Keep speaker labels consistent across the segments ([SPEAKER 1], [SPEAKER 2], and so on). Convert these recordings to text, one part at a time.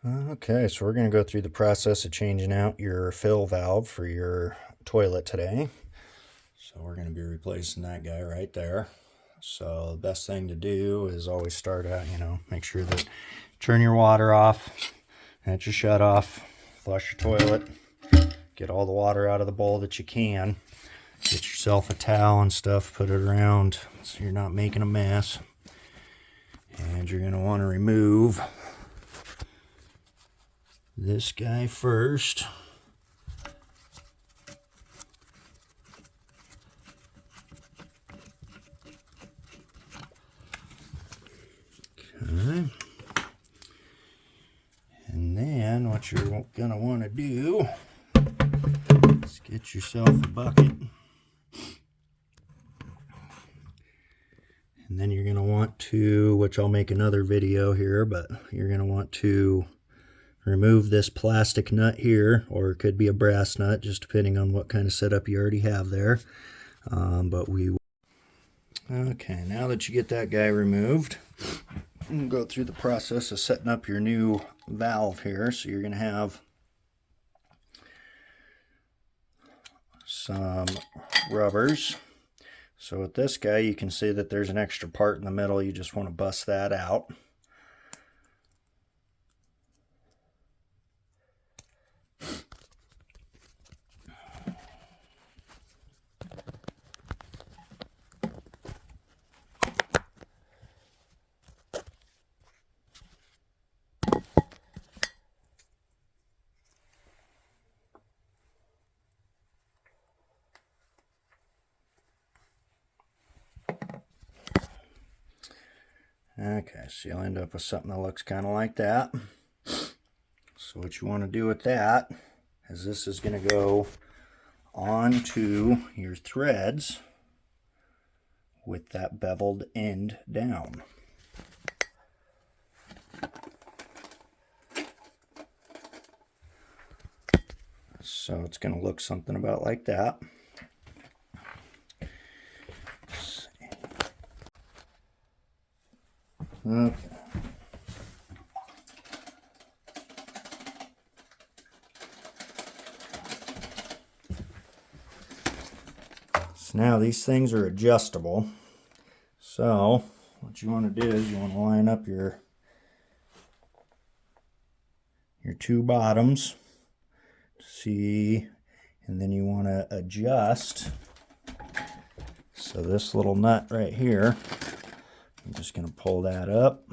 [SPEAKER 1] Okay, so we're going to go through the process of changing out your fill valve for your toilet today. So we're going to be replacing that guy right there. So the best thing to do is always start out, make sure that turn your water off, at your shut off, flush your toilet, get all the water out of the bowl that you can. Get yourself a towel and stuff, put it around so you're not making a mess. And you're going to want to remove this guy first. Okay. And then what you're going to want to do is get yourself a bucket. And then you're going to want to, which I'll make another video here, but you're going to want to remove this plastic nut here, or it could be a brass nut, just depending on what kind of setup you already have there. Okay, now that you get that guy removed, we'll go through the process of setting up your new valve here. So you're going to have some rubbers. So with this guy, you can see that there's an extra part in the middle. You just want to bust that out. Okay, so you'll end up with something that looks kind of like that. So what you want to do with that is this is going to go onto your threads with that beveled end down. So it's going to look something about like that. Okay. So now these things are adjustable. So what you want to do is you want to line up your two bottoms, see, and then you want to adjust. So this little nut right here, I'm just going to pull that up.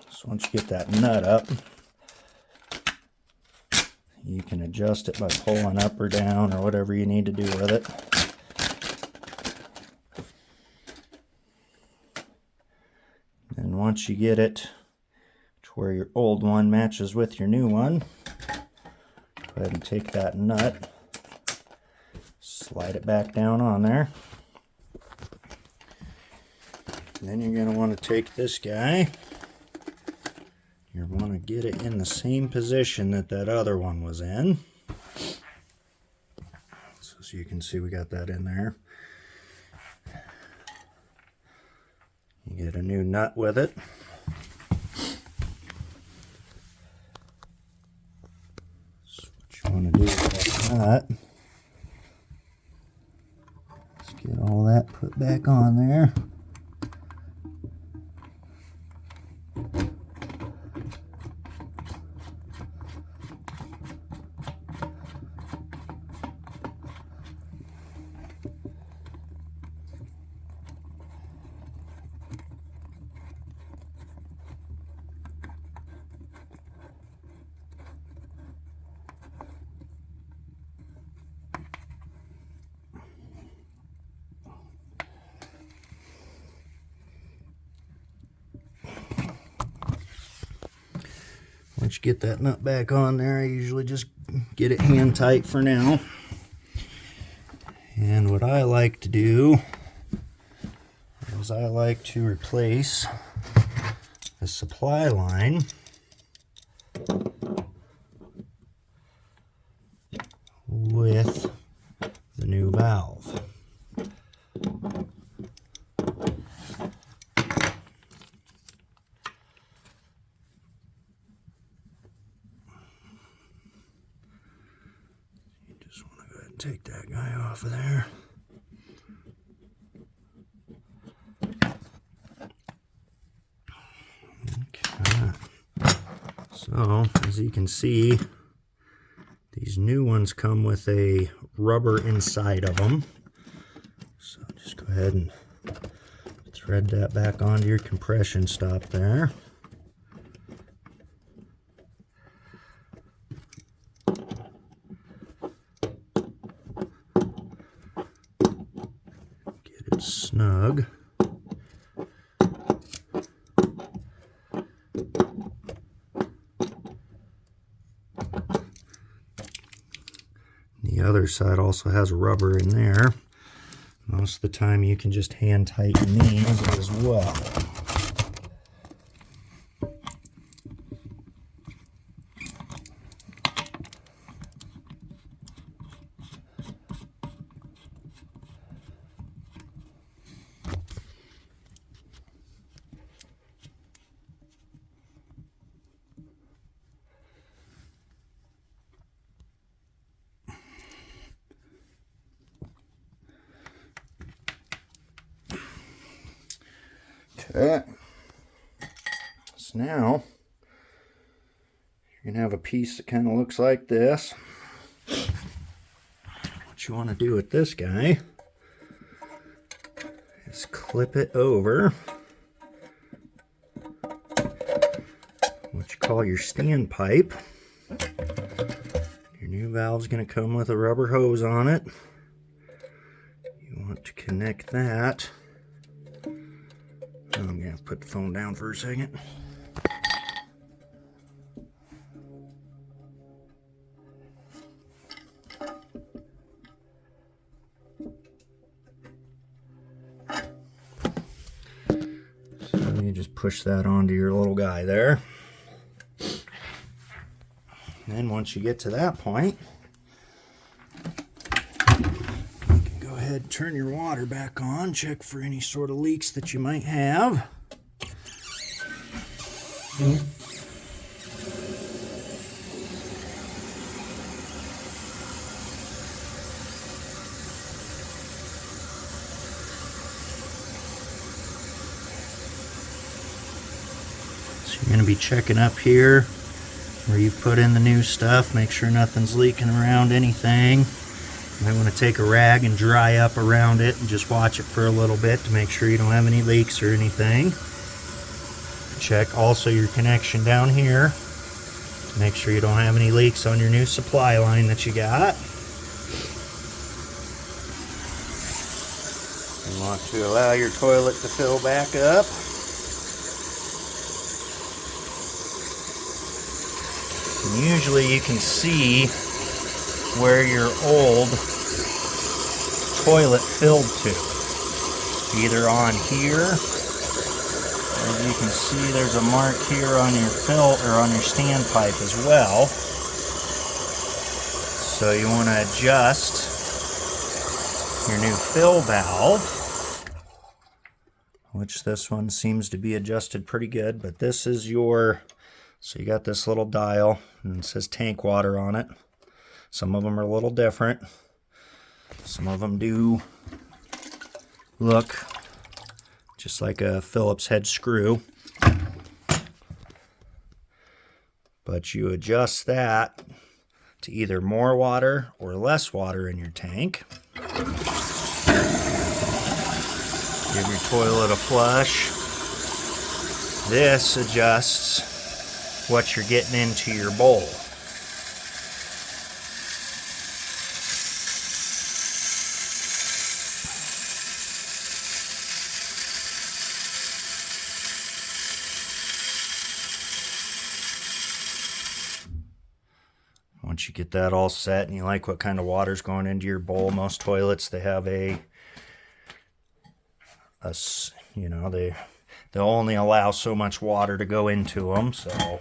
[SPEAKER 1] So once you get that nut up, you can adjust it by pulling up or down or whatever you need to do with it. And once you get it to where your old one matches with your new one, go ahead and take that nut, slide it back down on there. And then you're going to want to take this guy. You want to get it in the same position that that other one was in. So you can see we got that in there. You get a new nut with it. So what you want to do with that nut is get all that put back on there. Once you get that nut back on there, I usually just get it hand tight for now. And what I like to do is I like to replace the supply line with the new valve. You just want to go ahead and take that guy off of there. Okay. So, as you can see, these new ones come with a rubber inside of them. So just go ahead and thread that back onto your compression stop there. Get it snug. The other side also has rubber in there. Most of the time you can just hand tighten these as well. Okay, so now you're going to have a piece that kind of looks like this. What you want to do with this guy is clip it over what you call your standpipe. Your new valve's going to come with a rubber hose on it. You want to connect that. I'm going to have to put the phone down for a second. So you just push that onto your little guy there. And then once you get to that point, turn your water back on, check for any sort of leaks that you might have. So you're going to be checking up here where you put in the new stuff, make sure nothing's leaking around anything. You might want to take a rag and dry up around it and just watch it for a little bit to make sure you don't have any leaks or anything. Check also your connection down here to make sure you don't have any leaks on your new supply line that you got. You want to allow your toilet to fill back up. And usually you can see where your old toilet filled to. Either on here, as you can see there's a mark here on your fill or on your standpipe as well. So you want to adjust your new fill valve, which this one seems to be adjusted pretty good, but this is your, so you got this little dial and it says tank water on it. Some of them are a little different. Some of them do look just like a Phillips head screw. But you adjust that to either more water or less water in your tank. Give your toilet a flush. This adjusts what you're getting into your bowl. Once you get that all set and you like what kind of water's going into your bowl, most toilets, they have they they'll only allow so much water to go into them, so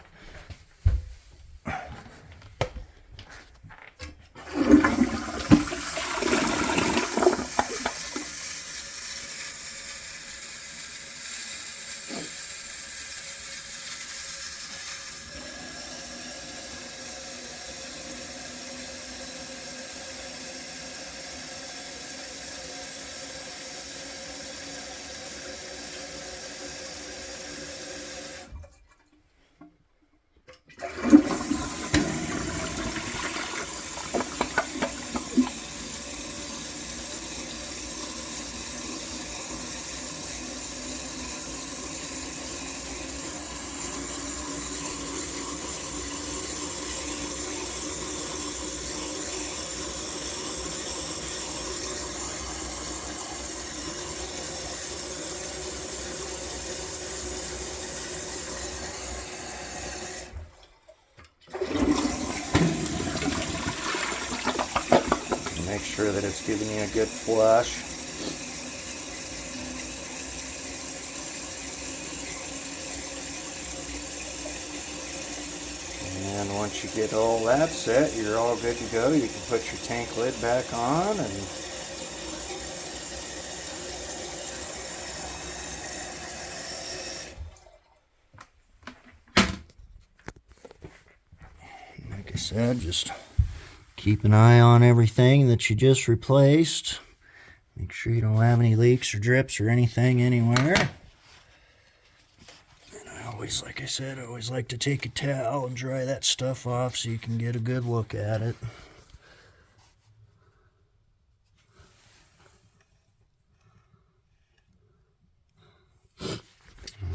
[SPEAKER 1] make sure that it's giving you a good flush. And once you get all that set, you're all good to go. You can put your tank lid back on and like I said, just keep an eye on everything that you just replaced. Make sure you don't have any leaks or drips or anything anywhere. And I always, like I said, I always like to take a towel and dry that stuff off so you can get a good look at it.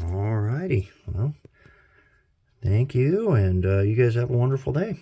[SPEAKER 1] Alrighty, well, thank you, and you guys have a wonderful day.